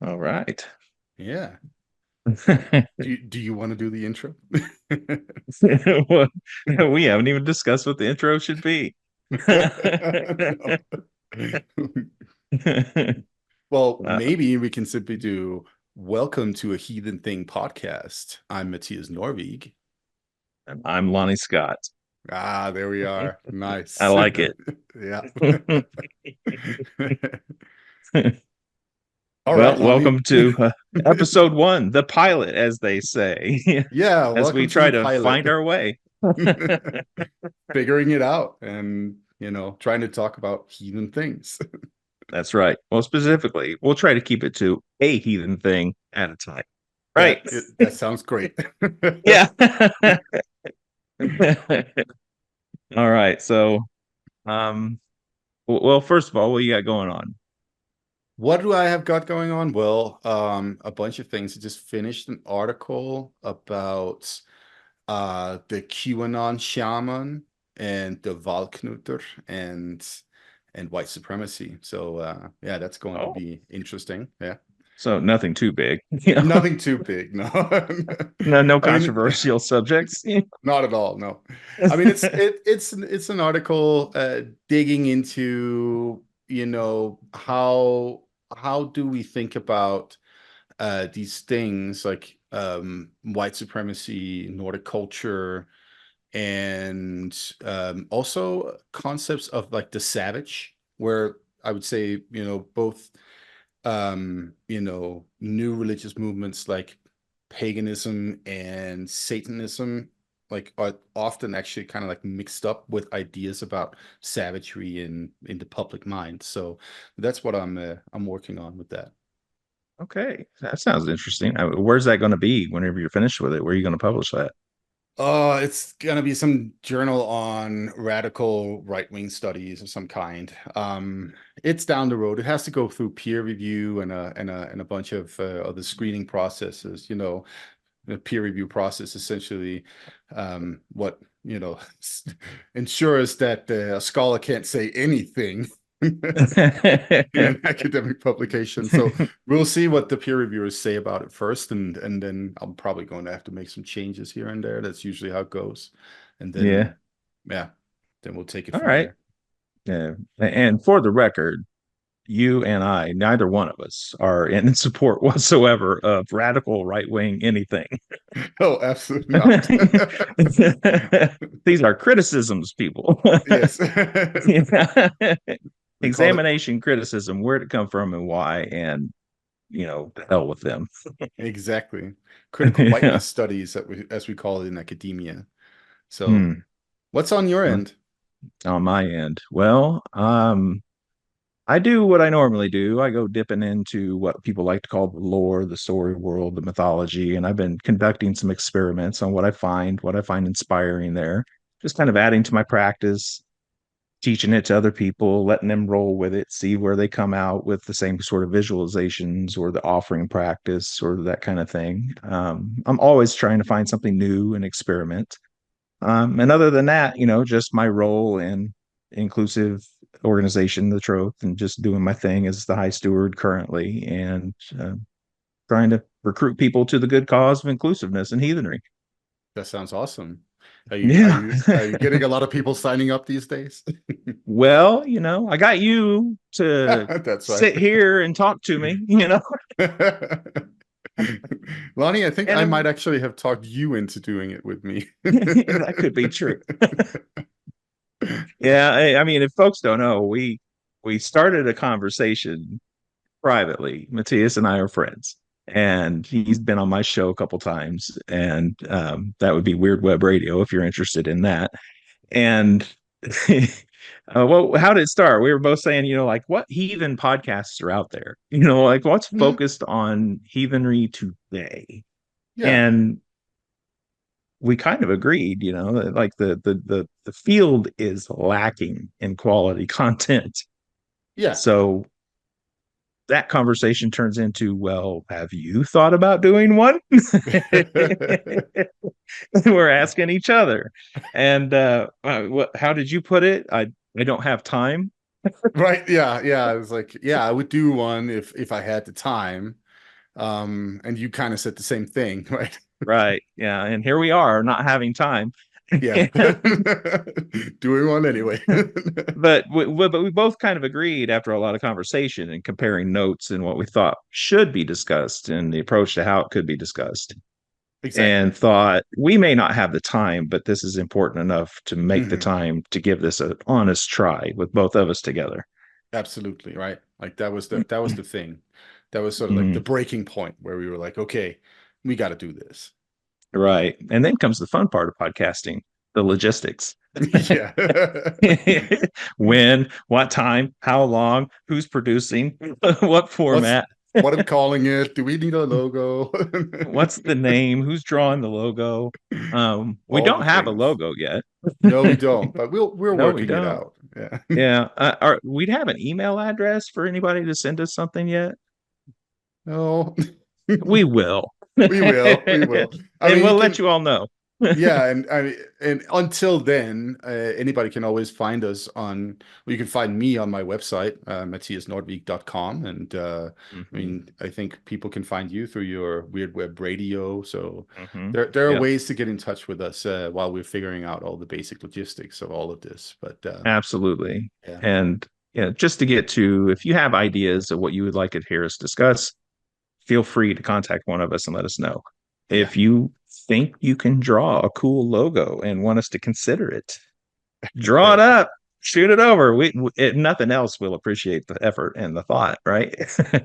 All right. Yeah. Do you want to do the intro? Well, we haven't even discussed what the intro should be. No. Well, maybe we can simply do Welcome to a Heathen Thing podcast. I'm Matthias Norvig. I'm Lonnie Scott. Ah, there we are. I Nice. like it. Yeah. All right, Well, Lonnie. welcome to episode one, the pilot, as they say, Yeah, as we welcome to try the to pilot. find our way. Figuring it out and, trying to talk about heathen things. That's right. Well, specifically, we'll try to keep it to a heathen thing at a time. Right. That sounds great. Yeah. All right. So, um, well, first of all, what you got going on? What do I have got going on? Well, a bunch of things. I just finished an article about the QAnon shaman and the Valknutter and white supremacy. So yeah, that's going to Oh, be interesting. Yeah. so nothing too big, you know. Nothing too big, no. No I mean, controversial subjects. not at all, no. I mean, it's an article digging into, how do we think about these things like white supremacy, Nordic culture, and also concepts of like the savage, where I would say, both new religious movements like paganism and Satanism like are often actually kind of like mixed up with ideas about savagery in the public mind. So that's what I'm working on with that. Okay, that sounds interesting. Where's that going to be whenever you're finished with it? Where are you going to publish that? It's gonna be some journal on radical right-wing studies of some kind. It's down the road. It has to go through peer review and a bunch of other screening processes. The peer review process essentially, what ensures that a scholar can't say anything in an academic publication. So we'll see what the peer reviewers say about it first, and then I'm probably going to have to make some changes here and there. That's usually how it goes. And Yeah. then, yeah, then we'll take it All from right. there. Yeah. And for the record, you and I, neither one of us are in support whatsoever of radical right wing anything. Oh, absolutely not. These are criticisms, people. Yes. Yeah. We call it Examination criticism, where'd it come from and why, and the hell with them. exactly critical whiteness studies, as we call it in academia. So, Hmm. what's on your end? On my end, well, I do what I normally do. I go dipping into what people like to call the lore, the story world, the mythology, and I've been conducting some experiments on what I find inspiring there. Just kind of adding to my practice, teaching it to other people, letting them roll with it, see where they come out with the same sort of visualizations or the offering practice or that kind of thing. I'm always trying to find something new and experiment. And other than that, just my role in inclusive organization, the Troth, and just doing my thing as the high steward currently, and trying to recruit people to the good cause of inclusiveness and heathenry. That sounds awesome. Are you are Yeah. you are you getting a lot of people signing up these days? Well, I got you to That's right. sit here and talk to me, Lonnie, I think I and might actually have talked you into doing it with me. that could be true. Yeah, I mean, if folks don't know, we started a conversation privately. Matthias and I are friends, and he's been on my show a couple times, and that would be Weird Web Radio if you're interested in that. And well, how did it start? We were both saying, like what heathen podcasts are out there? Like what's Mhm. focused on heathenry today? Yeah, And we kind of agreed, that like the field is lacking in quality content. yeah. So that conversation turns into, well, have you thought about doing one? We're asking each other. And how did you put it? I don't have time. Right. Yeah, yeah. I was like, yeah, I would do one if I had the time. And you kind of said the same thing, right? Right. Yeah. And here we are not having time. Yeah. Doing one anyway. But we both kind of agreed after a lot of conversation and comparing notes and what we thought should be discussed and the approach to how it could be discussed, Exactly. and thought we may not have the time, but this is important enough to make the Hmm. time to give this an honest try with both of us together. Absolutely, right? Like that was the thing. That was sort of like the Mhm. breaking point where we were like, okay, we got to do this. Right. And then comes the fun part of podcasting, the logistics. Yeah. When, what time, how long, who's producing, what What's format, what I'm calling it? Do we need a logo? what's the name, who's drawing the logo. We All the don't have a things. logo yet. No, we don't, but we're No, we working it don't. out. Yeah. Yeah. We'd have an email address for anybody to send us something yet. No. We will. We will. We will. I And mean, you we'll let can. you all know. Yeah, and until then, anybody can always find us on. Well, you can find me on my website, matthiasnordvik.com, and I Hmm. mean, I think people can find you through your Weird Web Radio. So Hmm. there are Yep. ways to get in touch with us while we're figuring out all the basic logistics of all of this. But Absolutely. yeah, And yeah, just to get to, if you have ideas of what you would like to hear us discuss, feel free to contact one of us and let us know. yeah, If you think you can draw a cool logo and want us to consider it, draw it up, shoot it over. Nothing else will appreciate the effort and the thought, right?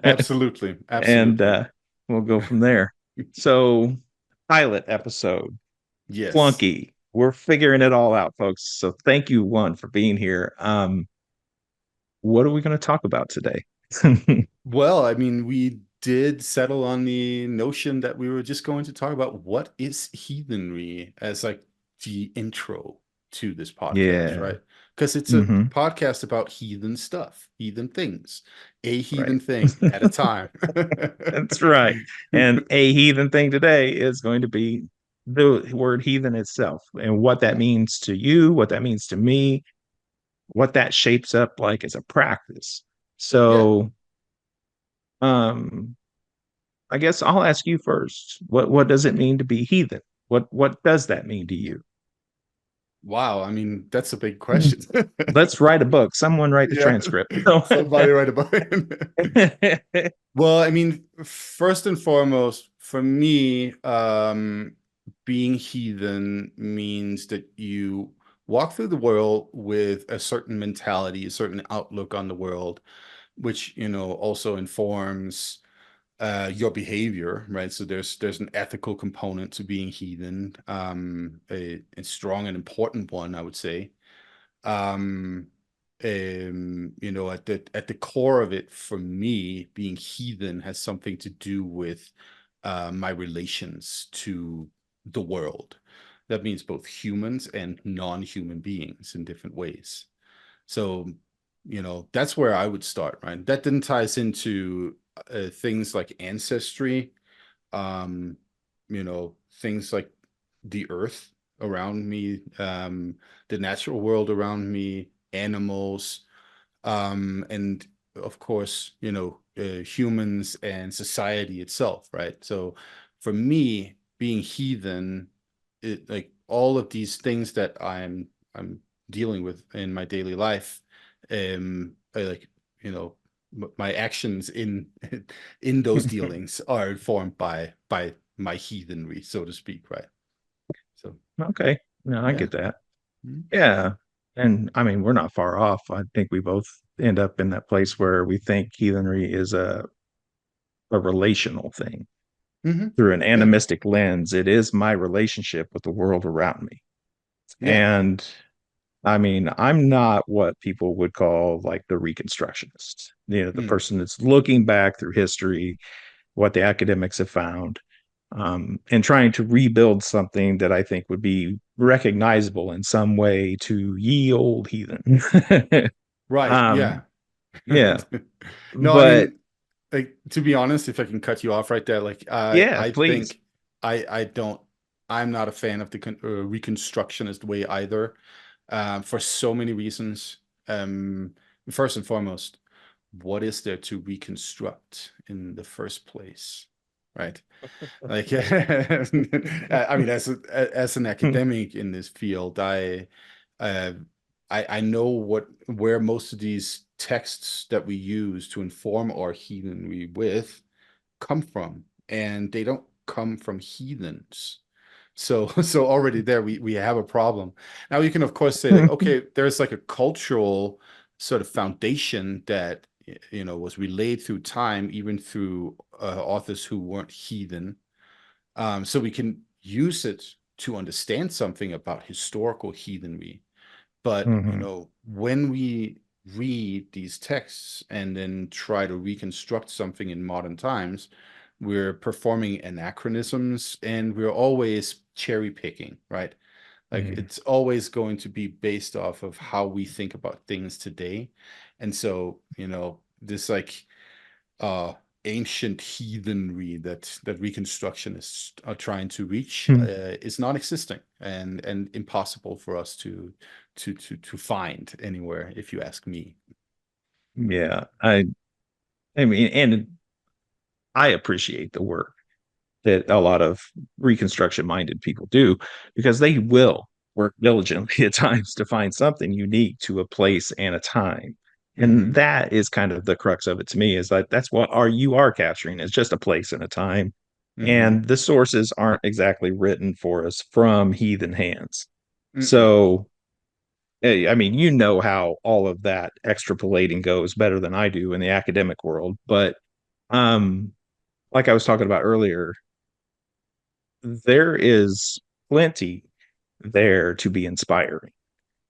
absolutely, And absolutely. we'll go from there. So, pilot episode, Yes. clunky. We're figuring it all out, folks. So, thank you, one, for being here. What are we going to talk about today? Well, I mean, we did settle on the notion that we were just going to talk about what is heathenry as like the intro to this podcast, Yeah. right? Because it's a Hmm. podcast about heathen stuff, heathen things, a Right. heathen thing at a time. That's right. And a heathen thing today is going to be the word heathen itself and what that Yeah, means to you, what that means to me, what that shapes up like as a practice. yeah. So, um, I guess I'll ask you first. What does it mean to be heathen? What does that mean to you? Wow, I mean, that's a big question. Let's write a book. Someone write the Yeah. transcript. Somebody write about it. Well, I mean, first and foremost, for me, being heathen means that you walk through the world with a certain mentality, a certain outlook on the world, which, also informs your behavior, right? So there's an ethical component to being heathen, a strong and important one, I would say. Um, at the core of it, for me, being heathen has something to do with my relations to the world. That means both humans and non-human beings in different ways. So, that's where I would start, right? That then ties into things like ancestry, um, things like the earth around me, the natural world around me, animals, and of course, humans and society itself, right? So for me, being heathen, like all of these things that I'm dealing with in my daily life, I like, my actions in in those dealings are informed by my heathenry, so to speak, right? So Okay. No, I yeah. get that. Mhm. Yeah. And I mean, we're not far off. I think we both end up in that place where we think heathenry is a relational thing Mhm. through an Yeah. animistic lens. It is my relationship with the world around me. Yeah. And I mean, I'm not what people would call like the Reconstructionist, the Mm. person that's looking back through history, what the academics have found, and trying to rebuild something that I think would be recognizable in some way to ye old heathen. Right. Yeah. um, yeah, No, I but mean, like, to be honest, if I can cut you off right there, like yeah, I please. think I don't I'm not a fan of the reconstructionist way either, for so many reasons. Um, First and foremost, what is there to reconstruct in the first place? right? Like, I mean, as an academic in this field, uh, I know where most of these texts that we use to inform our heathenry with come from, and they don't come from heathens. So so already there we have a problem. Now you can of course say like, okay, there's like a cultural sort of foundation that was relayed through time, even through authors who weren't heathen. So we can use it to understand something about historical heathenry. But, Hmm. when we read these texts and then try to reconstruct something in modern times, we're performing anachronisms and we're always cherry picking, right? Like Hmm. it's always going to be based off of how we think about things today. And so, this like uh ancient heathenry that reconstructionists are trying to reach is non-existing and impossible for us to find anywhere, if you ask me. Yeah, I mean, and I appreciate the work that a lot of reconstruction minded people do because they will work diligently at times to find something unique to a place and a time. And Hmm. that is kind of the crux of it to me is that that's what you are capturing is just a place and a time. Hmm. And the sources aren't exactly written for us from heathen hands. Mm-mm. So, I mean, you know how all of that extrapolating goes better than I do in the academic world. But um, like I was talking about earlier, there is plenty there to be inspiring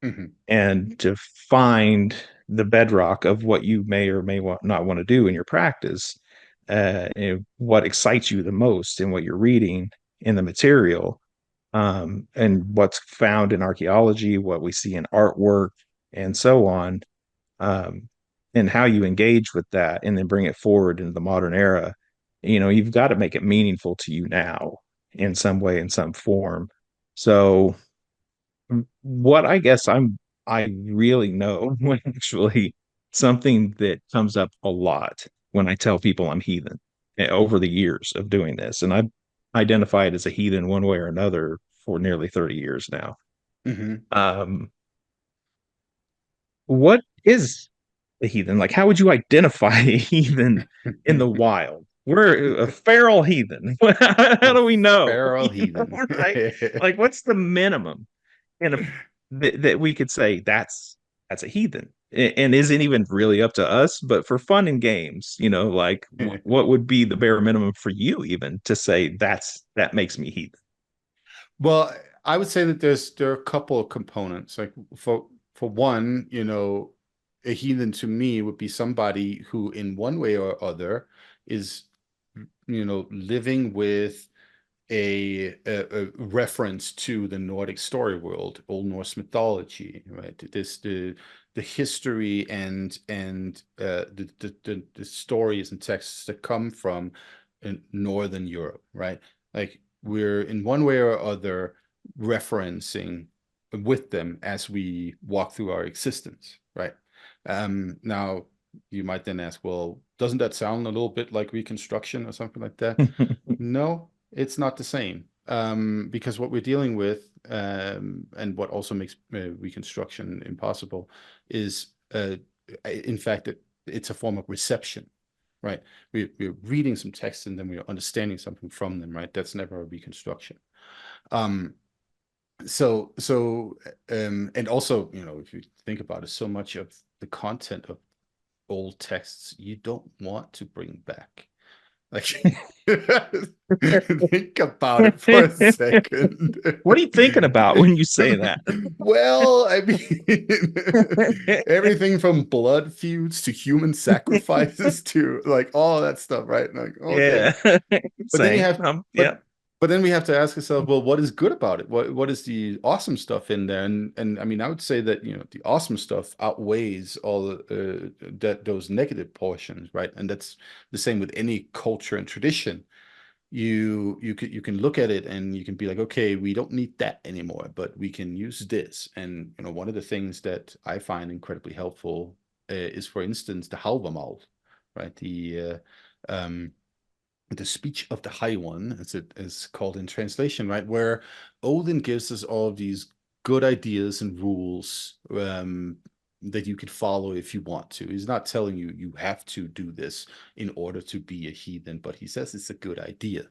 Hmm. and to find the bedrock of what you may or may not want to do in your practice, and what excites you the most in what you're reading in the material, and what's found in archaeology, what we see in artwork, and so on, um, and how you engage with that and then bring it forward into the modern era. You've got to make it meaningful to you now in some way, in some form. So what I guess I really know when actually something that comes up a lot when I tell people I'm heathen, over the years of doing this, and I've identified as a heathen one way or another for nearly 30 years now. Hmm. Um, what is a heathen? Like, how would you identify a heathen in the wild? We're a feral heathen. How A do we know? feral heathen. Right? Like, what's the minimum? And if that we could say that's a heathen, and isn't even really up to us, but for fun and games, like what would be the bare minimum for you even to say that makes me heathen? Well, I would say that there are a couple of components. Like for one, a heathen to me would be somebody who, in one way or other, is living with a reference to the Nordic story world, Old Norse mythology, right? The history and the stories and texts that come from Northern Europe, right? Like we're in one way or other referencing with them as we walk through our existence, right? Now you might then ask, well, doesn't that sound a little bit like Reconstruction or something like that? No, it's not the same. Because what we're dealing with, and what also makes reconstruction impossible, is in fact it's a form of reception, right? We're reading some text and then we're understanding something from them, right? That's never a reconstruction. Um, and also, if you think about it, so much of the content of old texts you don't want to bring back. Like, think about it for a second. What are you thinking about when you say that? Well, I mean, everything from blood feuds to human sacrifices to like all that stuff, right? Like, okay. Yeah. But then you Same. have, Yeah. but then we have to ask ourselves, well, what is good about it? What is the awesome stuff in there? And I mean, I would say that the awesome stuff outweighs all those negative portions, right? And that's the same with any culture and tradition. You can look at it and you can be like, okay, we don't need that anymore, but we can use this. And one of the things that I find incredibly helpful is, for instance, the Halbermaul, right? The um the speech of the High One, as it is called in translation, right? Where Odin gives us all of these good ideas and rules that you could follow if you want to. He's not telling you you have to do this in order to be a heathen, but he says it's a good idea.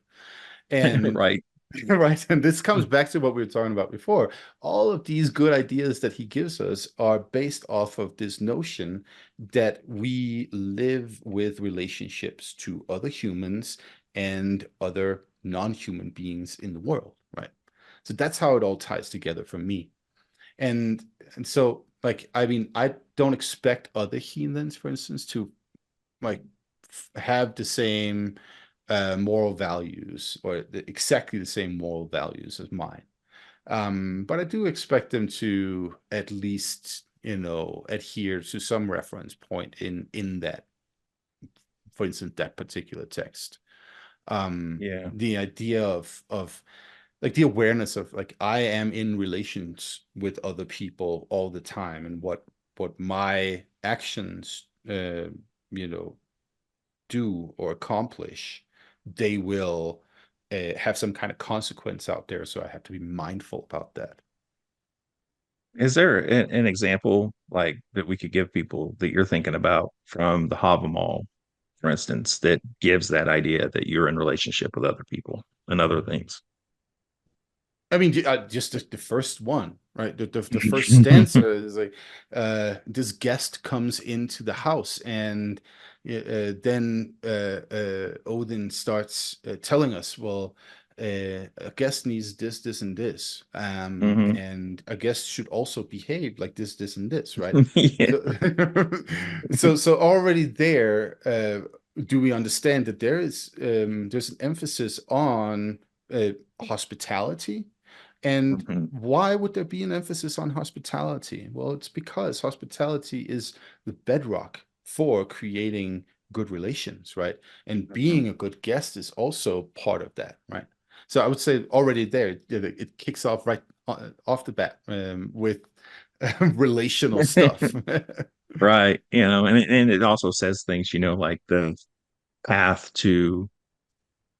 And Right. right, and this comes back to what we were talking about before. All of these good ideas that he gives us are based off of this notion that we live with relationships to other humans and other non-human beings in the world, right? So that's how it all ties together for me. And and so like I mean, I don't expect other heathens, for instance, to like have the same moral values or exactly the same moral values as mine. But I do expect them to at least, adhere to some reference point in that, for instance, that particular text. Yeah. The idea of like the awareness of like I am in relations with other people all the time, and what my actions you know do or accomplish, they will have some kind of consequence out there. So I have to be mindful about that. Is there an example like that we could give people that you're thinking about from the Havamal, for instance, that gives that idea that you're in relationship with other people and other things? I mean, just the first one, right? The first stanza is like, this guest comes into the house, and then Odin starts telling us, well, a guest needs this, this, and this, Hmm. and a guest should also behave like this, and this, right? Yeah. So, so already there, do we understand that there's an emphasis on hospitality? And Hmm. why would there be an emphasis on hospitality? Well, it's because hospitality is the bedrock for creating good relations, right? And being a good guest is also part of that, right? So I would say already there, it kicks off right off the bat with relational stuff. Right. And it also says things, like the path to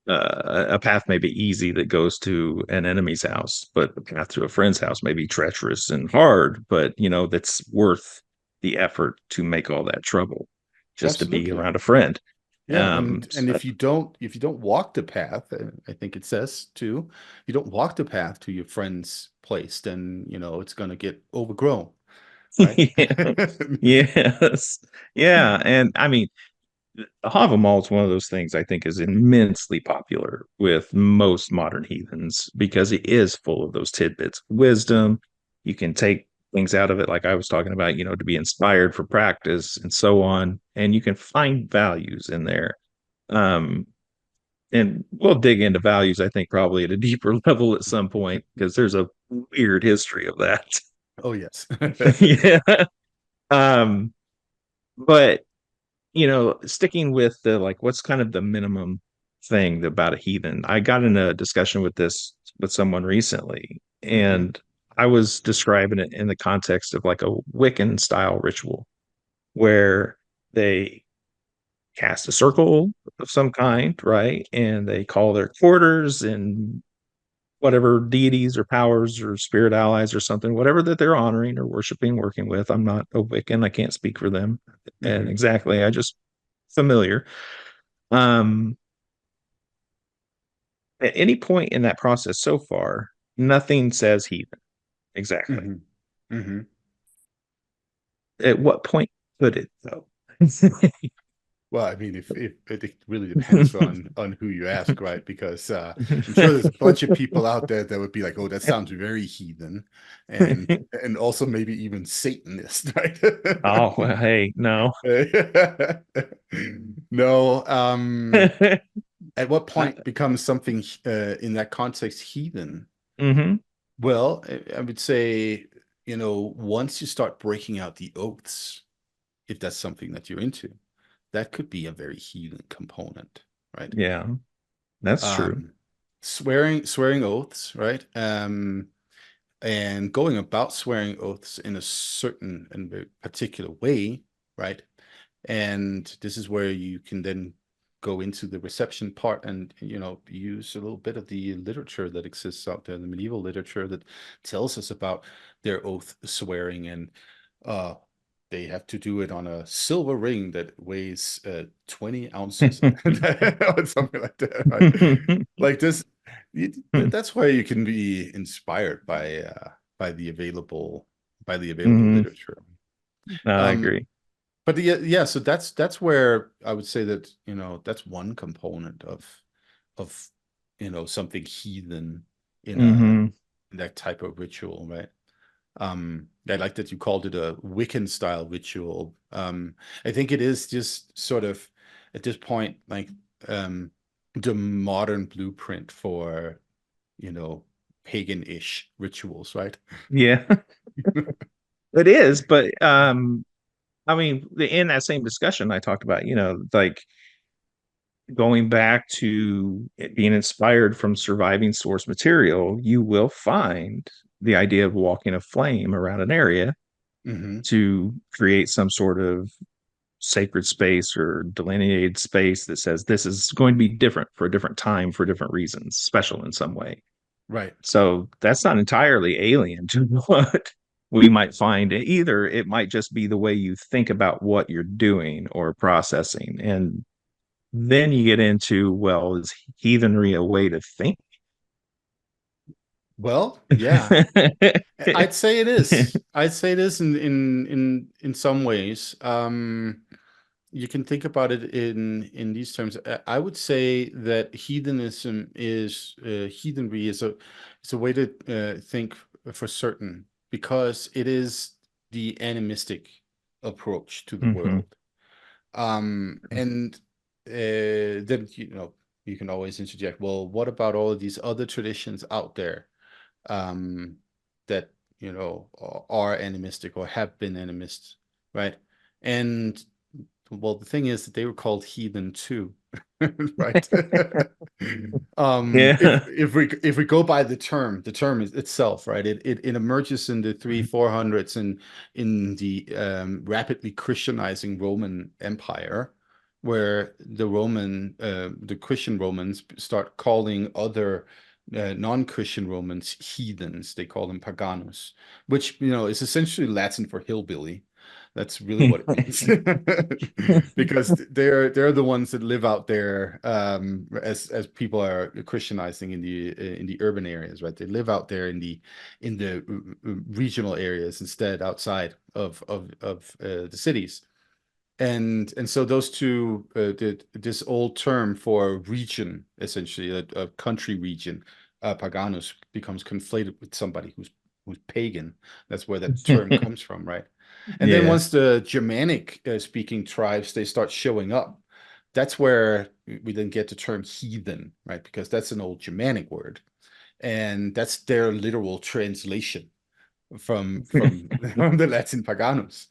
a path may be easy that goes to an enemy's house, but the path to a friend's house may be treacherous and hard, but that's worth the effort to make all that trouble just to be Absolutely. around a friend. Yeah, and So, if you don't walk the path, I think it says too, you don't walk the path to your friend's place, then it's gonna get overgrown, right? yeah, yes, yeah, and I mean, the Hava Mall is one of those things I think is immensely popular with most modern heathens because it is full of those tidbits of wisdom. You can take things out of it, like I was talking about, to be inspired for practice and so on. And you can find values in there. Um, and we'll dig into values, I think, probably at a deeper level at some point because there's a weird history of that. Oh yes. Yeah. Um, but sticking with the like, what's kind of the minimum thing about a heathen? I got in a discussion with this with someone recently, Hmm. and I was describing it in the context of like a Wiccan style ritual where they cast a circle of some kind, right? And they call their quarters and whatever deities or powers or spirit allies or something, whatever that they're honoring or worshiping, working with. I'm not a Wiccan. I can't speak for them. And Hmm. exactly, I just familiar. Um, at any point in that process so far, nothing says heathen. Exactly. Hmm. Hmm. At what point could it though? Well, I mean, if it really depends on who you ask, right? Because I'm sure there's a bunch of people out there that would be like, "Oh, that sounds very heathen," and also maybe even Satanist, right? Oh, well, hey, no. No, at what Uh, point becomes something in that context heathen? mm-hmm. Well, I would say, once you start breaking out the oaths, if that's something that you're into, that could be a very heathen component, right? Yeah, that's true. Um, swearing oaths, right? And going about swearing oaths in a certain and very particular way, right? And this is where you can then go into the reception part and, use a little bit of the literature that exists out there, the medieval literature that tells us about their oath swearing, and uh, they have to do it on a silver ring that weighs 20 ounces or something like that, right? Like this, that's why you can be inspired by the available Mhm. literature. No, I Um, agree. but yeah, so that's where I would say that, that's one component of something heathen in a Hmm. in that type of ritual, right? I like that you called it a Wiccan style ritual. I think it is just sort of at this point like um the modern blueprint for, you know, pagan-ish rituals, right? Yeah, it is. But I mean, in that same discussion, I talked about, like going back to it being inspired from surviving source material, you will find the idea of walking a flame around an area Hmm. to create some sort of sacred space or delineated space that says this is going to be different for a different time for different reasons, special in some way. Right. So that's not entirely alien to what we might find. Either it might just be the way you think about what you're doing or processing. And then you get into, well, is heathenry a way to think? Well, yeah. I'd say it is. I'd say it is in some ways. You can think about it in these terms. I would say that heathenry is a way to think for certain, because it is the animistic approach to the Hmm. world. And then you can always interject, well, what about all of these other traditions out there um, that are animistic or have been animist, right? And well, the thing is that they were called heathen too, right? If Yeah. if we go by the term is itself, right? It emerges in the 300-400s in the rapidly Christianizing Roman Empire, where the Christian Romans start calling other non-Christian Romans heathens. They call them paganus, which is essentially Latin for hillbilly. That's really what it means. Because they're the ones that live out there, as people are Christianizing in the urban areas, right? They live out there in the regional areas instead, outside of the cities. And so those two, this old term for region, essentially a country region, paganus, becomes conflated with somebody who's pagan. That's where that term comes from, right? And then Yeah. once the Germanic speaking tribes they start showing up, that's where we then get the term heathen, right? Because that's an old Germanic word, and that's their literal translation from from the Latin paganus.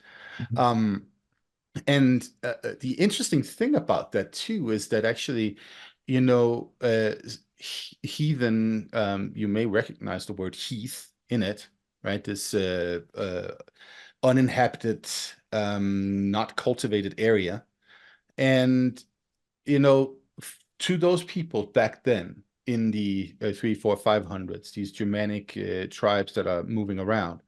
Um, and the interesting thing about that too is that actually, you know, uh, heathen, you may recognize the word heath in it, right? This uninhabited, not cultivated area. And, to those people back then in the three, four, 500s, these Germanic tribes that are moving around,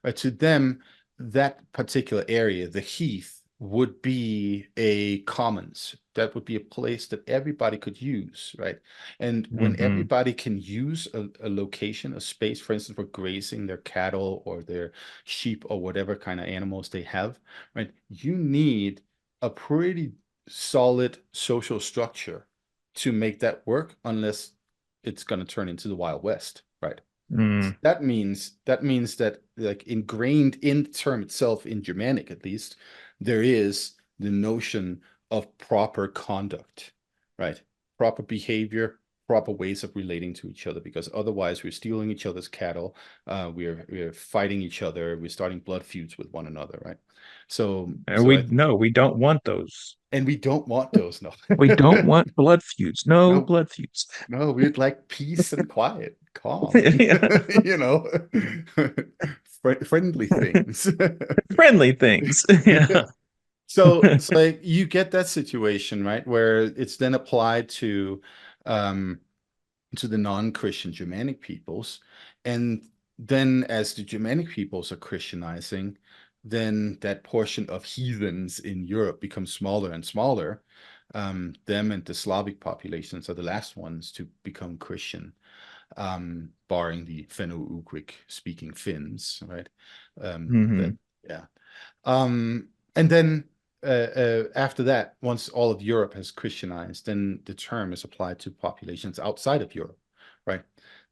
right? To them, that particular area, the heath, would be a commons. That would be a place that everybody could use, right? And when Hmm. everybody can use a location, a space, for instance, for grazing their cattle or their sheep or whatever kind of animals they have, right? You need a pretty solid social structure to make that work, unless it's going to turn into the Wild West, right? Mm. That means that, like, ingrained in the term itself, in Germanic at least, there is the notion of proper conduct, right? Proper behavior, proper ways of relating to each other, because otherwise we're stealing each other's cattle, we're fighting each other, we're starting blood feuds with one another, right? So And so we I no, we don't want those. and we don't want those, no. We don't want blood feuds. No No, blood feuds. no, we'd like peace and quiet, calm, Yeah. you know, friendly things. Friendly things. Yeah. Yeah. So like you get that situation, right, where it's then applied um to the non-Christian Germanic peoples. And then as the Germanic peoples are Christianizing, then that portion of heathens in Europe becomes smaller and smaller. Them and the Slavic populations are the last ones to become Christian, barring the Finno-Ugric speaking Finns, right? That, Hmm. yeah. And then after that, once all of Europe has Christianized, then the term is applied to populations outside of Europe, right?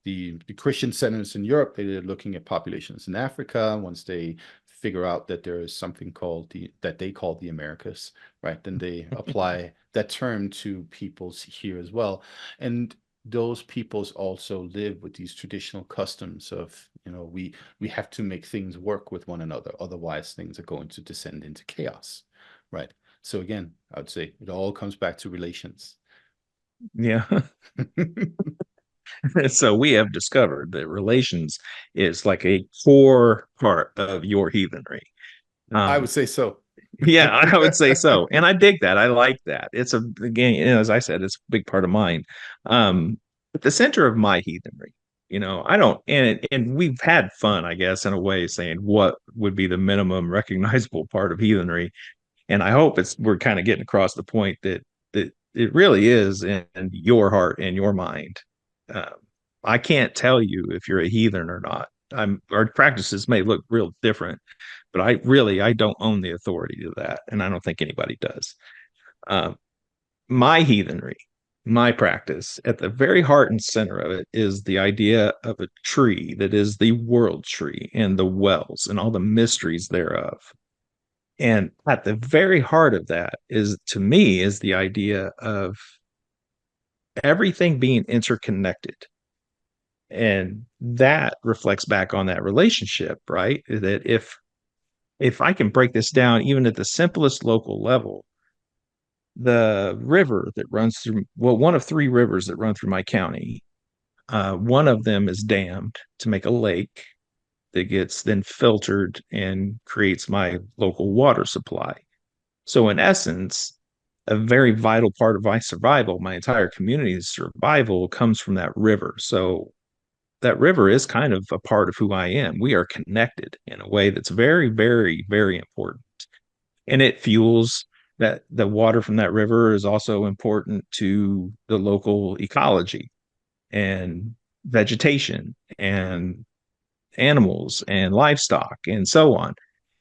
The Christian centers in Europe, they're looking at populations in Africa. Once they figure out that there is something called that they call the Americas, right? Then they apply that term to peoples here as well. And those peoples also live with these traditional customs of, we have to make things work with one another, otherwise things are going to descend into chaos, right? So again, I would say it all comes back to relations. Yeah. So we have discovered that relations is like a core part of your heathenry. I would Um, say so. yeah, I would say so. And I dig that. I like that. It's a, again, as I said, it's a big part of mine. At the center of my heathenry, I don't, and we've had fun, I guess, in a way, saying what would be the minimum recognizable part of heathenry. And I hope we're kind of getting across the point that it really is in your heart and your mind. Uh, I can't tell you if you're a heathen or not. Our practices may look real different, but I don't own the authority to that, and I don't think anybody does. Um, my heathenry, my practice, at the very heart and center of it is the idea of a tree that is the world tree and the wells and all the mysteries thereof. And at the very heart of that is, to me, is the idea of everything being interconnected. And that reflects back on that relationship, right? That if I can break this down even at the simplest local level, the river that runs through, well, one of three rivers that run through my county, one of them is dammed to make a lake that gets then filtered and creates my local water supply. So, in essence, a very vital part of my survival, my entire community's survival, comes from that river. So, that river is kind of a part of who I am. We are connected in a way that's very, very, very important. And it fuels that the water from that river is also important to the local ecology and vegetation and animals and livestock and so on.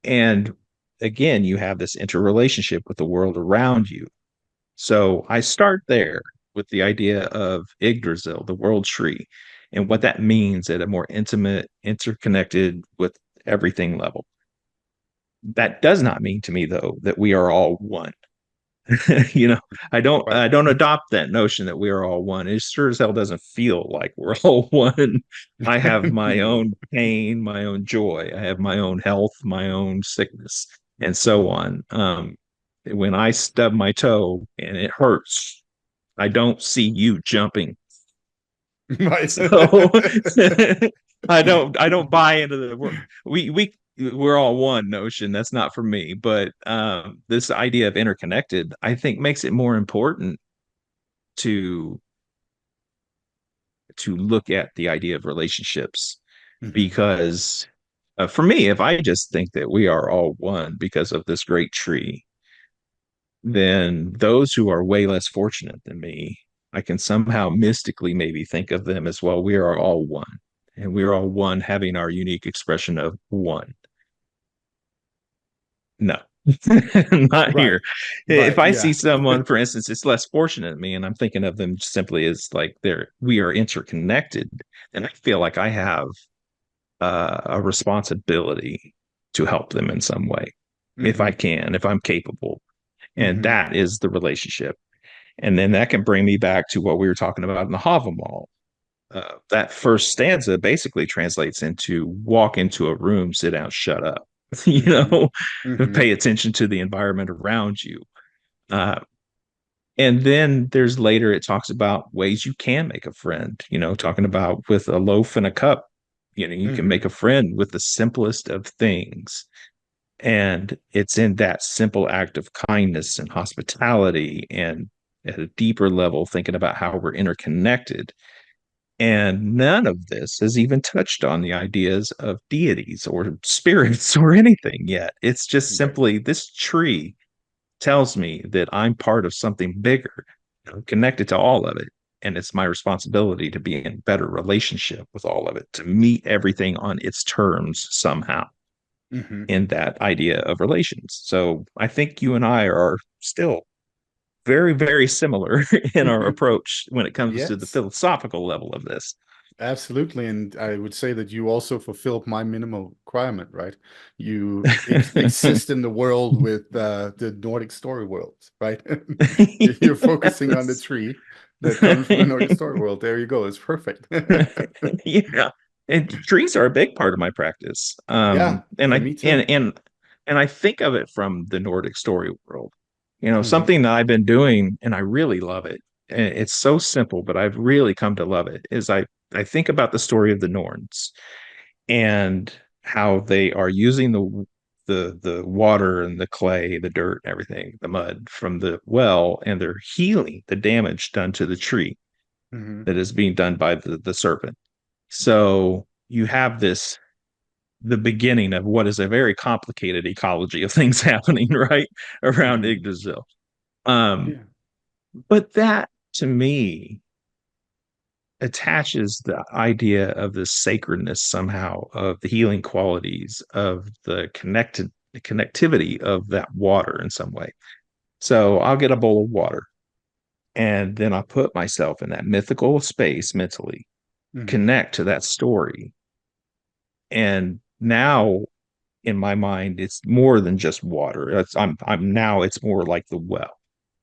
And again, you have this interrelationship with the world around you. So I start there with the idea of Yggdrasil, the world tree, and what that means at a more intimate, interconnected with everything level. That does not mean to me, though, that we are all one. you know, Right. I don't adopt that notion that we are all one. It sure as hell doesn't feel like we're all one. I have my No. own pain, my own joy. I have my own health, my own sickness, and so on. When I stub my toe and it hurts, I don't see you jumping. Right. So I don't buy into we're all one notion. That's not for me. But this idea of interconnected, I think, makes it more important to look at the idea of relationships Mhm. because for me, if I just think that we are all one because of this great tree, then those who are way less fortunate than me, I can somehow mystically maybe think of them as, well, we are all one. And we're all one having our unique expression of one. No, not Right. here. If Right. I see Yeah. someone, for instance, it's less fortunate than me, and I'm thinking of them simply as like we are interconnected, and I feel like I have a responsibility to help them in some way, if I Hmm. can, if I'm capable. And Hmm. that is the relationship. And then that can bring me back to what we were talking about in the Havamal. That first stanza basically translates into walk into a room, sit down, shut up. you Hmm. know, Hmm. pay attention to the environment around you. Uh, and then there's later it talks about ways you can make a friend, talking about with a loaf and a cup, you can Hmm. make a friend with the simplest of things. And it's in that simple act of kindness and hospitality, and at a deeper level, thinking about how we're interconnected. And none of this has even touched on the ideas of deities or spirits or anything yet. It's just Right. simply this tree tells me that I'm part of something bigger, connected to all of it. And it's my responsibility to be in better relationship with all of it, to meet everything on its terms somehow Hmm. in that idea of relations. So I think you and I are still very, very similar in our approach when it comes to the Yes. philosophical level of this. Absolutely, and I would say that you also fulfilled my minimal requirement, right? You ex exist in the world with the Nordic story world, right? You're focusing on the Yes. tree that comes from the Nordic story world. There you go. It's perfect. Yeah. And trees are a big part of my practice. Yeah, And for I me too. and I think of it from the Nordic story world. Hmm. Something that I've been doing and I really love it. And it's so simple, but I've really come to love it. Is I think about the story of the Norns and how they are using the water and the clay, the dirt, everything, the mud from the well, and they're healing the damage done to the tree Hmm. that is being done by the serpent. So you have the beginning of what is a very complicated ecology of things happening right around Hmm. Yggdrasil. Um, Yeah. but that to me attaches the idea of the sacredness somehow of the healing qualities of the connectivity of that water in some way. So I'll get a bowl of water and then I put myself in that mythical space mentally, Hmm. connect to that story. And now in my mind, it's more than just water. I'm now it's more like the well.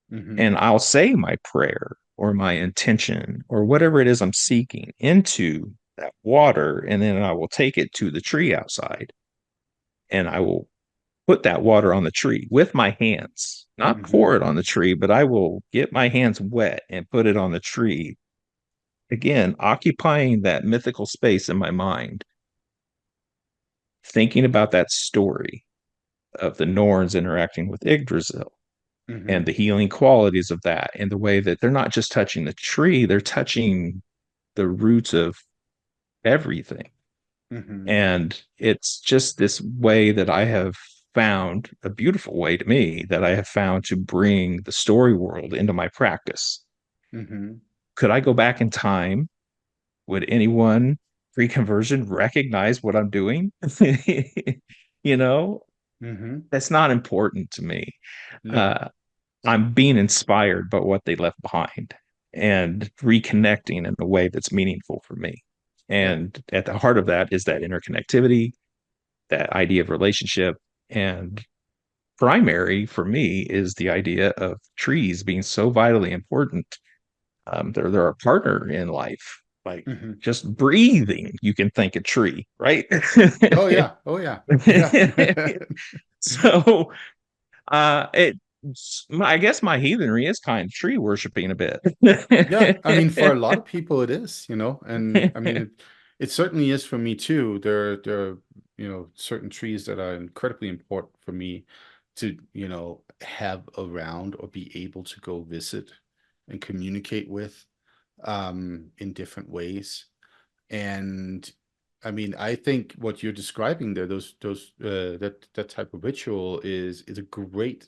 Hmm. And I'll say my prayer or my intention or whatever it is I'm seeking into that water, and then I will take it to the tree outside, and I will put that water on the tree with my hands, not Hmm. pour it on the tree, but I will get my hands wet and put it on the tree. Again, occupying that mythical space in my mind, thinking about that story of the Norns interacting with Yggdrasil and Hmm. the healing qualities of that, and the way that they're not just touching the tree, they're touching the roots of everything. Hmm. And it's just this way that I have found, a beautiful way to me, that I have found to bring the story world into my practice. Hmm. Could I go back in time? Would anyone pre conversion recognize what I'm doing? you know, Hmm. that's not important to me. No. Uh, I'm being inspired by what they left behind and reconnecting in a way that's meaningful for me. Yeah. And at the heart of that is that interconnectivity, that idea of relationship. And primary for me is the idea of trees being so vitally important. They're a partner in life. Like Hmm. just breathing, you can thank a tree, right? Oh yeah. Oh yeah. Yeah. So it I guess my heathenry is kind of tree worshiping a bit. Yeah, I mean, for a lot of people, it is, and I mean, it certainly is for me too. There are, certain trees that are incredibly important for me to, have around or be able to go visit and communicate with, in different ways. And I mean, I think what you're describing there, that type of ritual is a great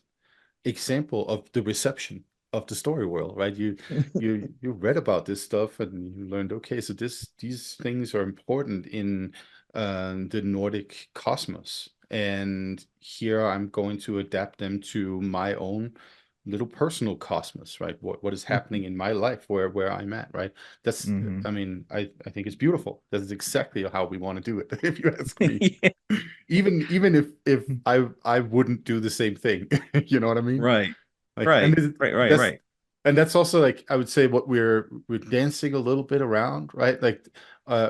example of the reception of the story world, right? You read about this stuff and you learned, okay, so these things are important in the Nordic cosmos, and here I'm going to adapt them to my own little personal cosmos, right? What is happening in my life where I'm at, right? That's, Hmm. I mean, I think it's beautiful. That's exactly how we want to do it, if you ask me. Yeah. Even if I wouldn't do the same thing, you know what I mean? Right, Like, right, right, right, that's right. also, like, I would say what we're dancing a little bit around, right? Like,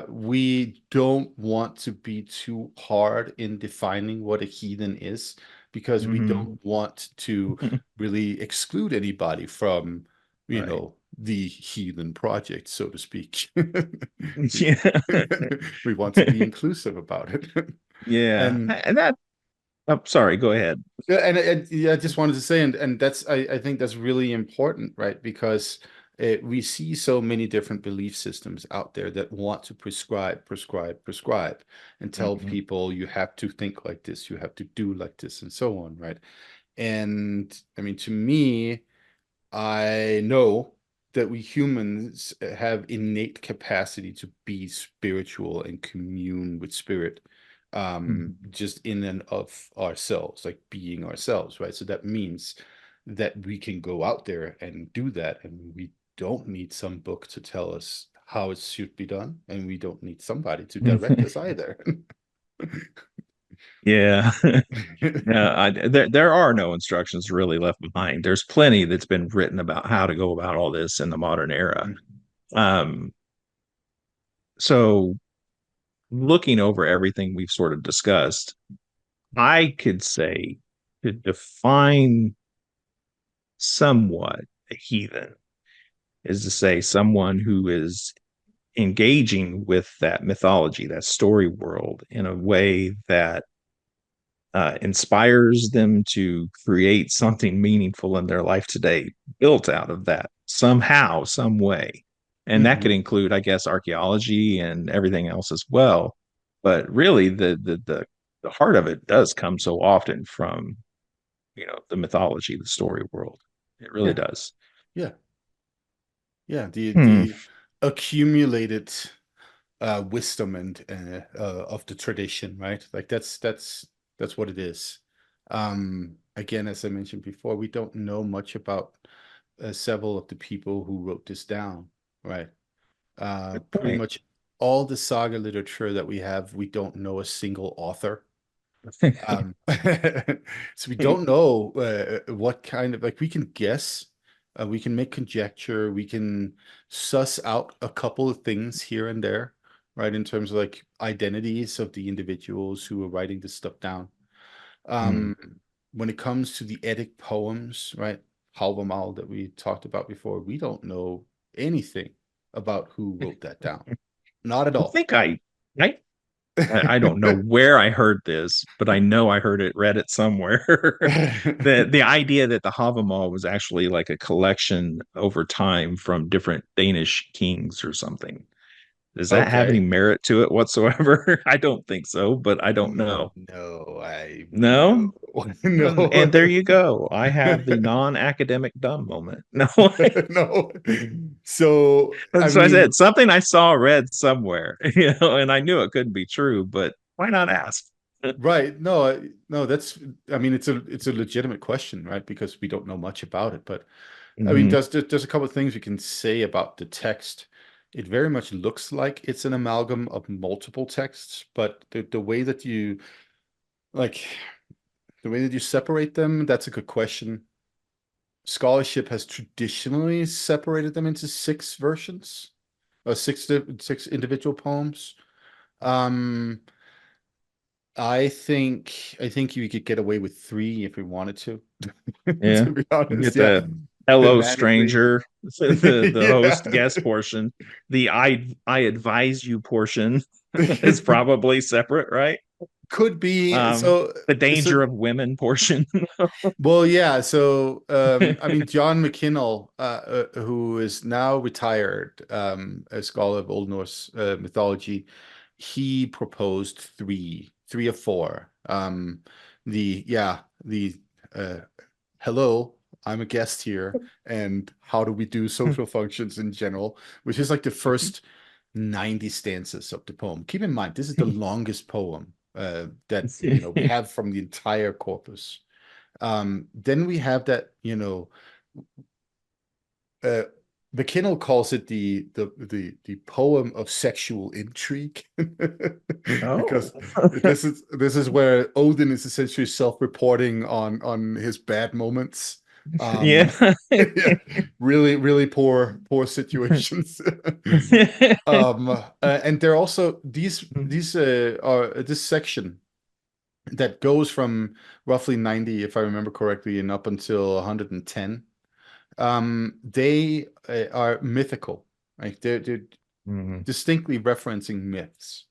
we don't want to be too hard in defining what a heathen is, because we Hmm. don't want to really exclude anybody from, Right. the heathen project, so to speak. We Yeah. we want to be inclusive about it. Yeah. And And that Oh, sorry, go ahead. Yeah, and yeah, I just wanted to say, and that's I think that's really important, right? Because we see so many different belief systems out there that want to prescribe, and tell Mhm. people you have to think like this, you have to do like this, and so on, right? And I mean, to me, I know that we humans have innate capacity to be spiritual and commune with spirit, just in and of ourselves, like being ourselves, right? So that means that we can go out there and do that, and we don't need some book to tell us how it should be done, and we don't need somebody to direct us either. Yeah. Yeah, there are no instructions really left behind. There's plenty that's been written about how to go about all this in the modern era. Um, so looking over everything we've sort of discussed, I could say to define somewhat a heathen is to say someone who is engaging with that mythology, that story world in a way that inspires them to create something meaningful in their life today, built out of that somehow, some way. And that could Mhm. include, I guess, archaeology and everything else as well. But really, the heart of it does come so often from the mythology, the story world. It really Yeah, does. yeah, yeah. Hmm. The accumulated wisdom and of the tradition, right? Like that's what it is. Again, as I mentioned before, we don't know much about several of the people who wrote this down, right? Good Pretty point. much all the saga literature that we have, we don't know a single author. So we don't know what kind of, like, we can guess, we can make conjecture, we can suss out a couple of things here and there, right? In terms of like identities of the individuals who are writing this stuff down. Hmm. Um, when it comes to the Eddic poems, right? Halvamal that we talked about before, we don't know anything about who wrote that down. Not at I all. think I I don't know where I heard this, but I know I heard it, read it somewhere. The idea that the Havamal was actually like a collection over time from different Danish kings or something. Does that have any Okay. merit to it whatsoever? I don't think so, but I don't know. No, I no, No? And no, there you go. I have the non-academic dumb moment. No. no. So, I So I mean, said something I saw read somewhere, and I knew it couldn't be true, but why not ask? right? No, no. That's. I mean, it's a legitimate question, right? Because we don't know much about it. But I mean, Mhm. there's a couple of things we can say about the text. It very much looks like it's an amalgam of multiple texts, but the way that you like the way that you separate them, that's a good question. Scholarship has traditionally separated them into six versions, six individual poems. Um, I think you could get away with three if we wanted to. Yeah. To be You honest, get yeah. the hello Thematically, stranger, the yeah. host guest portion. The I advise you portion is probably separate, right? Could be Um, so. the danger So of women portion. well, yeah. So, I mean, John McKinnell, who is now retired, a scholar of Old Norse mythology, he proposed three of four. The uh, hello, I'm a guest here, and how do we do social functions in general, which is like the first 90 stanzas of the poem. Keep in mind, this is the longest poem that we have from the entire corpus. Then we have that, uh, McKinnell calls it the poem of sexual intrigue, Oh. because this is where Odin is essentially self-reporting on his bad moments. Yeah. Yeah, really, really poor situations. And there are also these are this section that goes from roughly 90, if I remember correctly, and up until 110. They are mythical, like they're Mhm. distinctly referencing myths.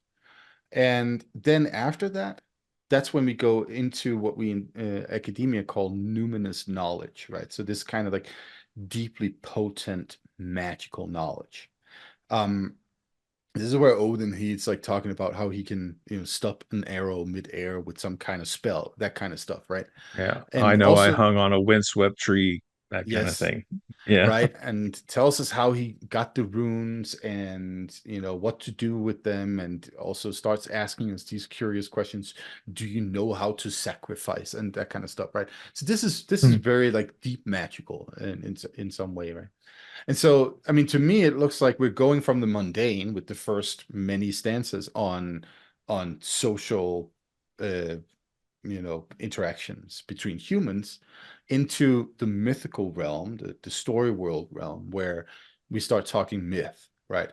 And then after that, that's when we go into what we in academia call numinous knowledge, right? So this kind of like deeply potent magical knowledge. Um, this is where Odin, he's like talking about how he can, stop an arrow midair with some kind of spell, that kind of stuff, right? Yeah, I And know I also, hung on a windswept tree, that kind of yes, thing. Yeah. right? And tells us how he got the runes and what to do with them, and also starts asking us these curious questions. Do you know how to sacrifice and that kind of stuff, right? So this is Hmm. very like deep magical in some way, right? And so, I mean, to me, it looks like we're going from the mundane with the first many stances on social uh interactions between humans into the mythical realm, the story world realm, where we start talking myth, right?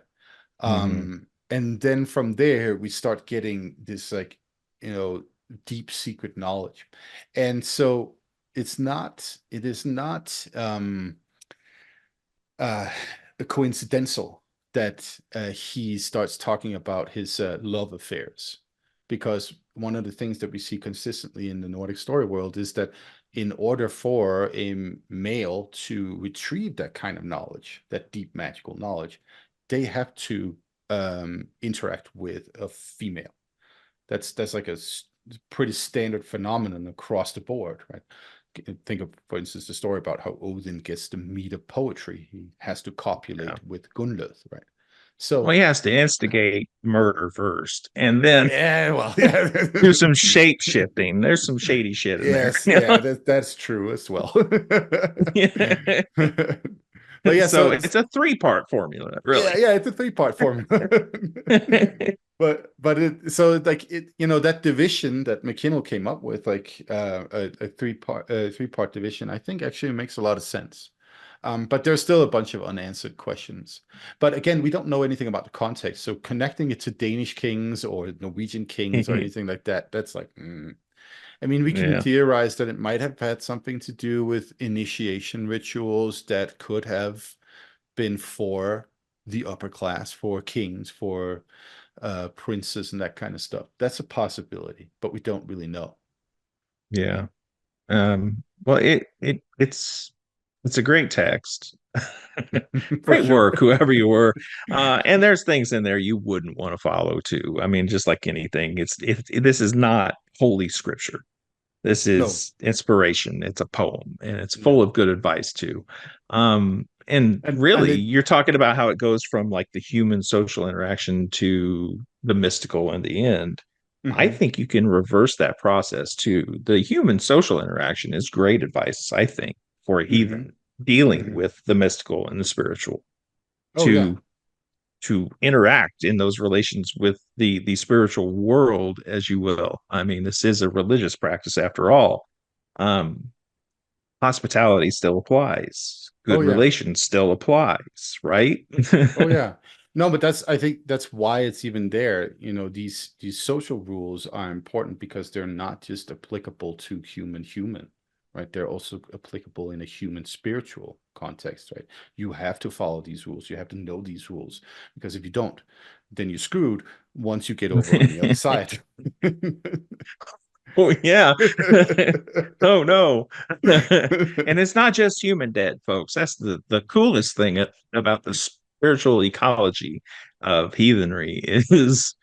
Hmm. And then from there we start getting this like, you know, deep secret knowledge. And so it is not uh coincidental that he starts talking about his love affairs, because one of the things that we see consistently in the Nordic story world is that in order for a male to retrieve that kind of knowledge, that deep magical knowledge, they have to interact with a female. That's like a pretty standard phenomenon across the board, right? Think of, for instance, the story about how Odin gets the meat of poetry. He has to Yeah. copulate with Gunnlod, right? Well, So, he has to instigate murder first, and then yeah, well, yeah, do some shape shifting. There's some shady shit in there. yes, yeah, that's true as well. Yeah. But yeah, So so it's a three-part formula, yeah, really. yeah, it's a three-part formula. But it so like it, that division that McKinnell came up with, like a three-part division, I think actually makes a lot of sense. But there's still a bunch of unanswered questions. But again, we don't know anything about the context. So connecting it to Danish kings or Norwegian kings or anything like that, that's like, I mean, we can Yeah. theorize that it might have had something to do with initiation rituals that could have been for the upper class, for kings, for princes, and that kind of stuff. That's a possibility, but we don't really know. Yeah. Well, it's a great text. For Great sure. work, whoever you were. And there's things in there you wouldn't want to follow too. I mean, just like anything, this is not holy scripture. This No. is inspiration. It's a poem, and it's Yeah. full of good advice too. And And really, it. you're talking about how it goes from like the human social interaction to the mystical in the end. I Mhm, think you can reverse that process too. The human social interaction is great advice, I think, for a mhm, heathen dealing mhm. with the mystical and the spiritual Oh yeah. to interact in those relations with the spiritual world, as you will. I mean, this is a religious practice after all. um Hospitality still applies, Oh good yeah. relations still applies, right? Oh yeah. No, but I think that's why it's even there. These social rules are important because they're not just applicable to human, right? They're also applicable in a human spiritual context, right? You have to follow these rules. You have to know these rules, because if you don't, then you're screwed once you get over on the other side. Oh yeah. Oh no. And it's not just human dead, folks. That's the coolest thing about the spiritual ecology of heathenry is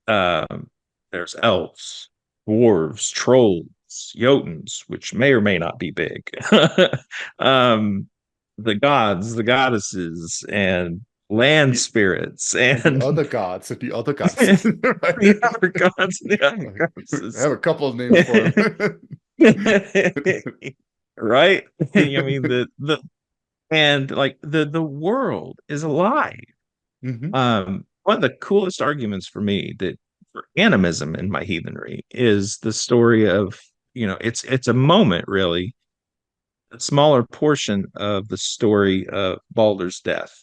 um there's elves, dwarves, trolls, jotuns, which may or may not be big. um the gods, the goddesses, and land The spirits, and the and other gods, and the other gods. the other gods and the other I goddesses. have a couple of names for them. Right? I mean the and like the world is alive. Hmm. One of the coolest arguments for me that for animism in my heathenry is the story of, it's a moment really, a smaller portion of the story of Baldur's death.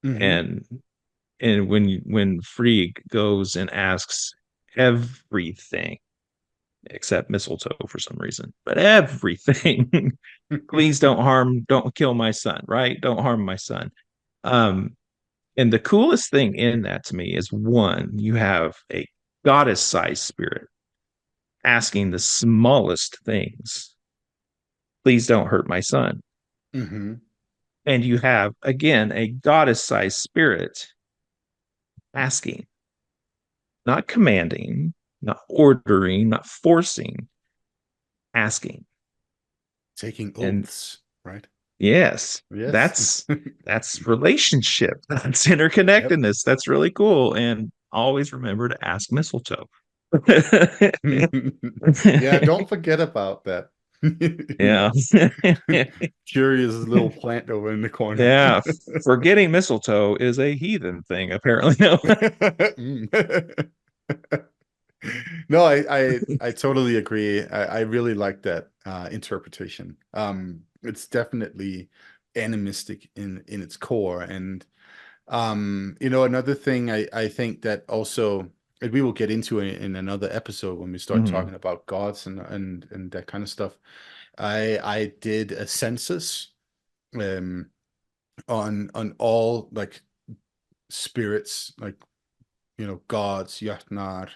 Hmm. And when Frigg goes and asks everything except mistletoe for some reason, but everything. Please don't kill my son, right? Don't harm my son. Um, and the coolest thing in that to me is one, you have a goddess sized spirit asking the smallest things. Please don't hurt my son. Hmm. And you have, again, a goddess sized spirit asking, not commanding, not ordering, not forcing, asking. Taking And oaths, right? yes, Yes. that's relationship. That's Yep. interconnectedness. That's really cool. And always remember to ask mistletoe. Yeah, don't forget about that. Yeah. Curious little plant over in the corner. Yeah. Forgetting mistletoe is a heathen thing, apparently. No. No, I totally agree. I really like that interpretation. It's definitely animistic in its core. And another thing I think that also, and we will get into it in another episode when we start Mhm. talking about gods and that kind of stuff. I did a census um on all like spirits, like gods, Jotnar,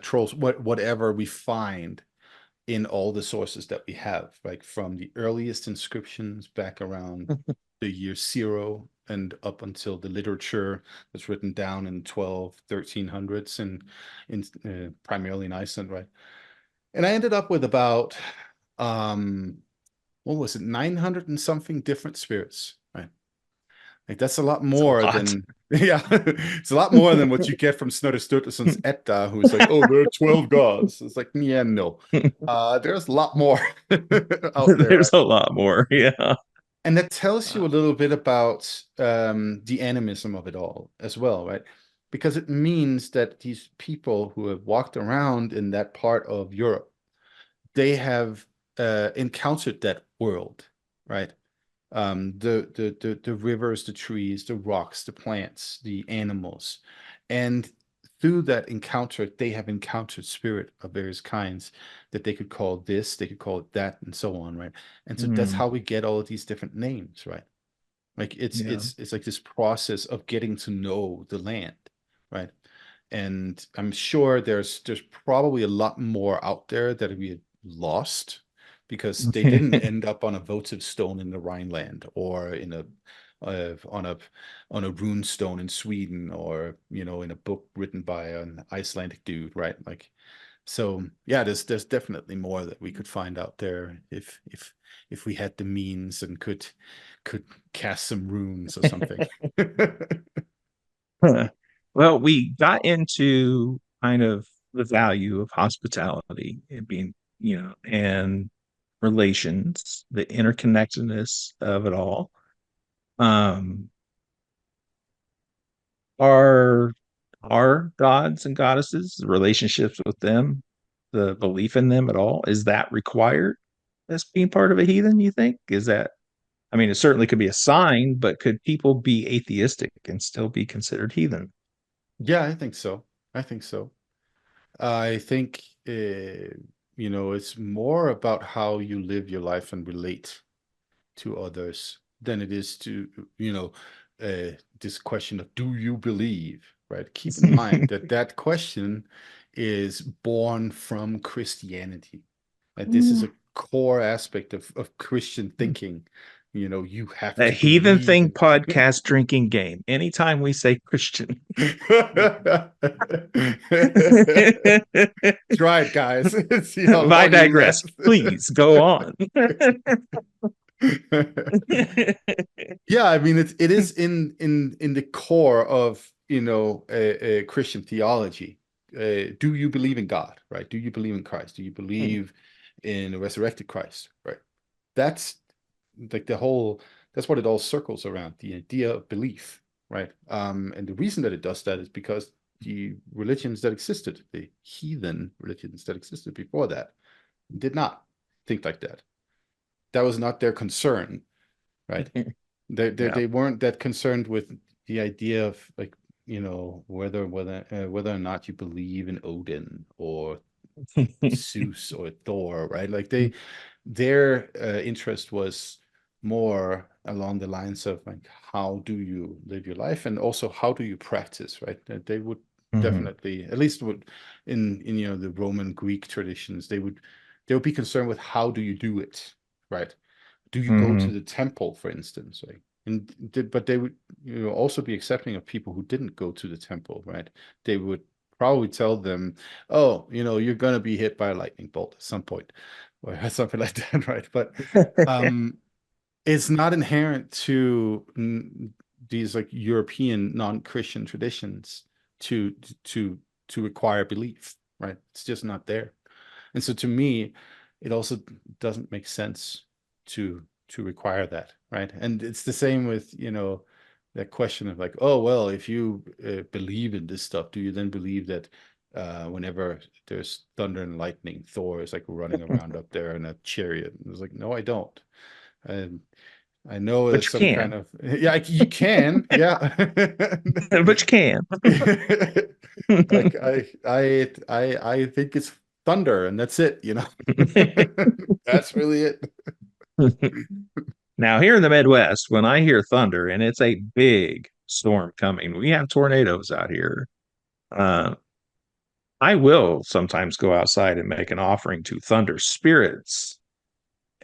trolls, whatever we find in all the sources that we have, like from the earliest inscriptions back around the year zero and up until the literature that's written down in 12, 1300s and in primarily in Iceland, right? And I ended up with about um what was it, 900 and something different spirits, right? Like that's a lot It's a more lot. than yeah, it's a lot more than what you get from Snorri Sturluson's Edda, who's like, oh, there are 12 gods. It's like, yeah, no. There's a lot more out there, There's right? a lot more. Yeah. And that tells you Wow. a little bit about the animism of it all as well, right? Because it means that these people who have walked around in that part of Europe, they have encountered that world, right? The rivers, the trees, the rocks, the plants, the animals. And through that encounter, they have encountered spirit of various kinds that they could call this, they could call it that, and so on, right? And so that's Mm, how we get all of these different names, right? Like it's yeah. it's it's like this process of getting to know the land, right? And I'm sure there's probably a lot more out there that we had lost because they didn't end up on a votive stone in the Rhineland or in a on a rune stone in Sweden or in a book written by an Icelandic dude, right? Like so yeah, there's definitely more that we could find out there if we had the means and could cast some runes or something. Well, we got into kind of the value of hospitality and being, and relations, the interconnectedness of it all. Um, are are gods and goddesses, relationships with them, the belief in them at all, is that required as being part of a heathen, you think? Is that, I mean, it certainly could be a sign, but could people be atheistic and still be considered heathen? Yeah, I think so. I think so. I think it's more about how you live your life and relate to others than it is to, you know, this question of do you believe, right? Keep in mind that that question is born from Christianity. Like this is a core aspect of Christian thinking. You have A to heathen believe thing in. podcast drinking game. Anytime we say Christian. Try it, guys. See how I long you digress. last. Please go on. Yeah, I mean it is in the core of Christian theology. Do you believe in God, right? Do you believe in Christ? Do you believe in a resurrected Christ, right? That's like that's what it all circles around, the idea of belief, right? And the reason that it does that is because the religions that existed, the heathen religions that existed before that, did not think like that. That was not their concern, right? Yeah. They weren't that concerned with the idea of like whether or not you believe in Odin or Zeus or Thor, right? Like their interest was more along the lines of like how do you live your life and also how do you practice, right? That they would Hmm. definitely. At least in the Roman Greek traditions, they would be concerned with how do you do it, right? Do you go to Hmm. the temple, for instance, right? But they would also be accepting of people who didn't go to the temple, right? They would probably tell them, oh, you're gonna be hit by a lightning bolt at some point, or something like that, right? But um, it's not inherent to these like European non-Christian traditions to to to require belief, right? It's just not there. And so to me, it also doesn't make sense to require that, right? And it's the same with, that question of like, oh, well, if you believe in this stuff, do you then believe that whenever there's thunder and lightning, Thor is like running around up there in a chariot? And it's like, no, I don't. And I know But there's you some can. kind of yeah, you can, yeah. But you can. Like I think it's thunder and that's it, That's really it. Now, here in the Midwest, when I hear thunder and it's a big storm coming, we have tornadoes out here. Uh, I will sometimes go outside and make an offering to thunder spirits,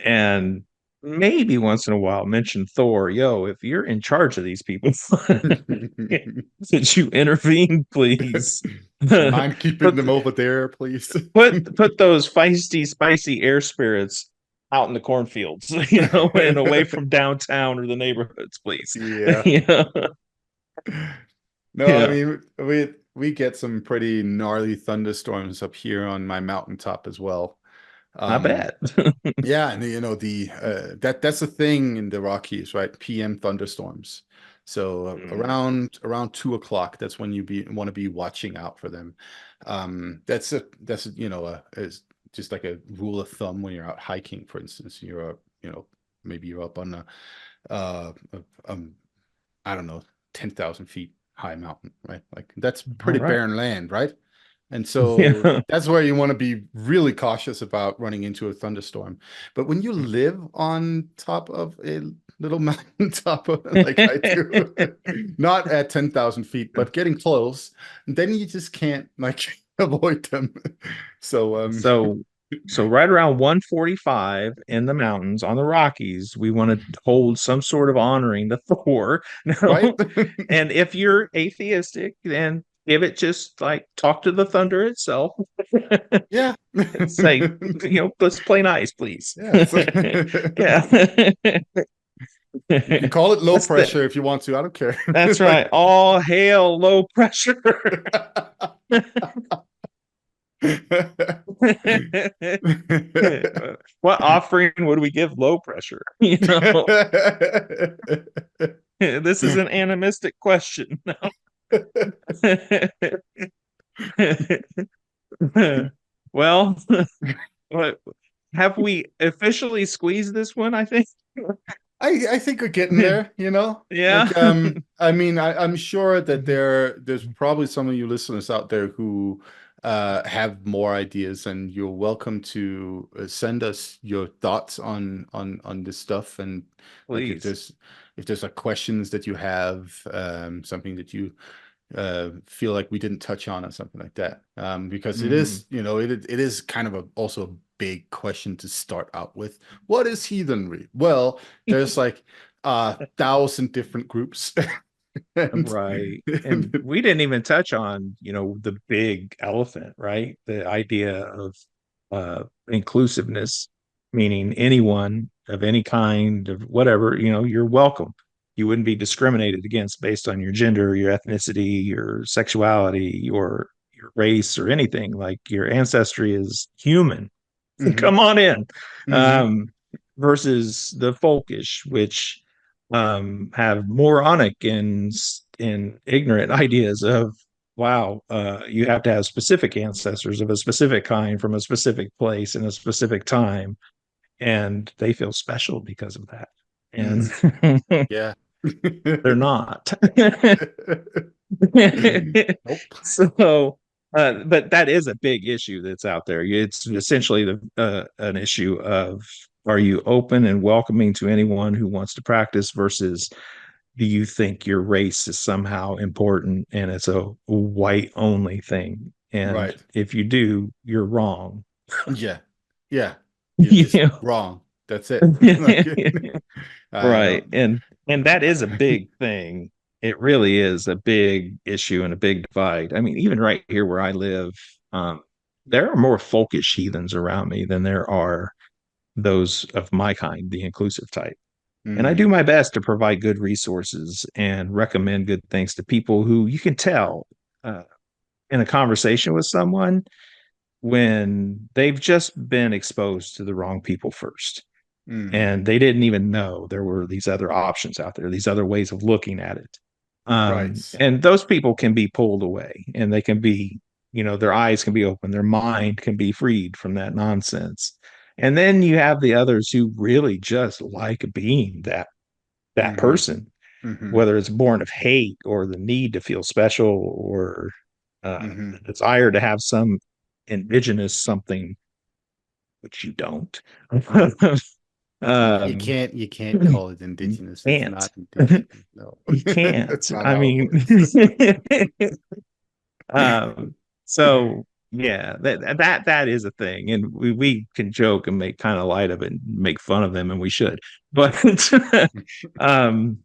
and maybe once in a while mention Thor. Yo, if you're in charge of these people, could you intervene, please? You mind keeping put them over there, please? put those feisty, spicy air spirits out in the cornfields, and away from downtown or the neighborhoods, please. Yeah. you know? No, I Yeah, mean we get some pretty gnarly thunderstorms up here on my mountaintop as well. I Um, bet. Yeah, and the that's the thing in the Rockies, right? PM thunderstorms. So Mm. around 2 o'clock, that's when you want to be watching out for them. Is just like a rule of thumb when you're out hiking, for instance. You're up, maybe you're up on uh, a, um, I don't know, 10,000 feet high mountain, right? Like that's All pretty right. barren land, right? And so Yeah. that's where you want to be really cautious about running into a thunderstorm. But when you live on top of a little mountain top of like I do, not at 10,000 feet, but getting close, then you just can't like avoid them. So So so right around 145 in the mountains on the Rockies, we want to hold some sort of honoring to Thor. right? No. And if you're atheistic, then give it just like talk to the thunder itself Yeah. and say, let's play nice, please. Yeah. Yeah. You can call it low That's pressure if you want to. I don't care. that's right. All hail low pressure. What offering would we give low pressure? This is an animistic question. Well, have we officially squeezed this one? I think. I think we're getting there, Yeah. Like I mean I'm sure that there's probably some of you listeners out there who have more ideas, and you're welcome to send us your thoughts on this stuff. And like if Please. there's like questions that you have, something that you feel like we didn't touch on or something like that, because it Mhm. is, it is kind of also a big question to start out with. What is heathenry? Well, there's like 1,000 different groups. and, Right. And and we didn't even touch on, the big elephant, right? The idea of inclusiveness, meaning anyone of any kind of whatever, you're welcome. You wouldn't be discriminated against based on your gender, your ethnicity, your sexuality, your race, or anything. Like your ancestry is human. hmm Come on in. hmm Um, versus the folkish, which have moronic and ignorant ideas of wow, you have to have specific ancestors of a specific kind from a specific place in a specific time, and they feel special because of that, and hmm yeah. they're not. Nope. So but that is a big issue that's out there. It's essentially an issue of, are you open and welcoming to anyone who wants to practice versus do you think your race is somehow important and it's a white only thing? And Right. if you do, you're wrong. Yeah. Yeah. You're just Yeah. wrong. That's it. Like, I Right. don't. And that is a big thing. It really is a big issue and a big divide. I mean, even right here where I live, um, there are more folkish heathens around me than there are those of my kind, the inclusive type. And I do Mm, my best to provide good resources and recommend good things to people who you can tell uh, in a conversation with someone when they've just been exposed to the wrong people first mm, and they didn't even know there were these other options out there, these other ways of looking at it. right. And those people can be pulled away and they can be, their eyes can be open, their mind can be freed from that nonsense. And then you have the others who really just like being that Hmm. person, Hmm. whether it's born of hate or the need to feel special or the Hmm. desire to have some indigenous something, which you don't. You um, can't call it you indigenous. It's can't. not indigenous. No. You can't. That's not I how it mean, works. um, so yeah, that is a thing, and we can joke and make kind of light of it and make fun of them, and we should, but um,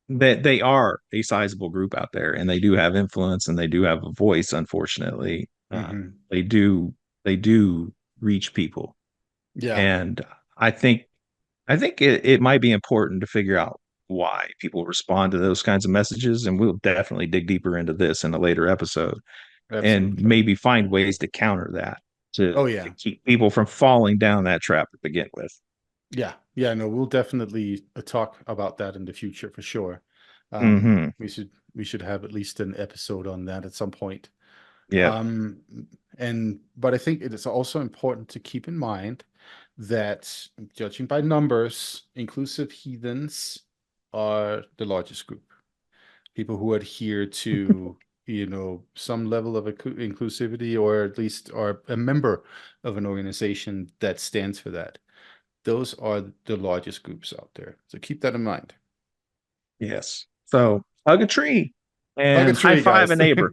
that they are a sizable group out there, and they do have influence and they do have a voice. Unfortunately, Hmm. they do they do reach people, Yeah, and I think I think it might be important to figure out why people respond to those kinds of messages. And we'll definitely dig deeper into this in a later episode and absolutely. maybe find ways to counter that Oh to yeah. keep people from falling down that trap to begin with. Yeah. Yeah, no, we'll definitely talk about that in the future for sure. Hmm. We should have at least an episode on that at some point. Yeah. Um, but I think it is also important to keep in mind that judging by numbers, inclusive heathens are the largest group. People who adhere to, some level of inclusivity, or at least are a member of an organization that stands for that. Those are the largest groups out there. So keep that in mind. Yes. So hug a tree Hug a and high tree, five a guys. neighbor.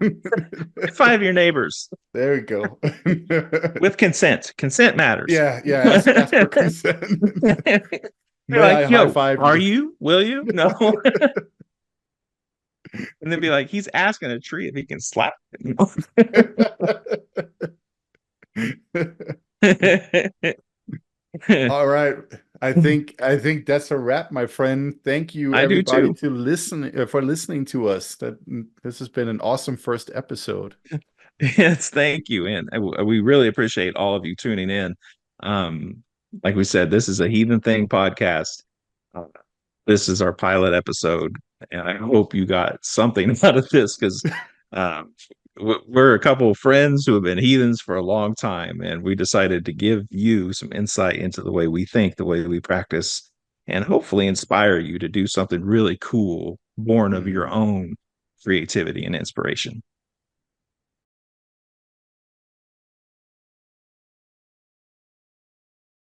High five your neighbors There we go. with consent. Consent matters. Yeah, yeah. Ask for consent. Be May like, I high yo, five are you? you? Will you? No. And then be like, he's asking a tree if he can slap it. All right. I think that's a wrap, my friend. Thank you I do everybody too. to listen for listening to us. This has been an awesome first episode. Yes, thank you. And we really appreciate all of you tuning in. Um, like we said, this is a Heathen Thing podcast. Uh, this is our pilot episode, and I hope you got something out of this because um, we're a couple of friends who have been heathens for a long time, and we decided to give you some insight into the way we think, the way we practice, and hopefully inspire you to do something really cool, born of your Mhm. own creativity and inspiration.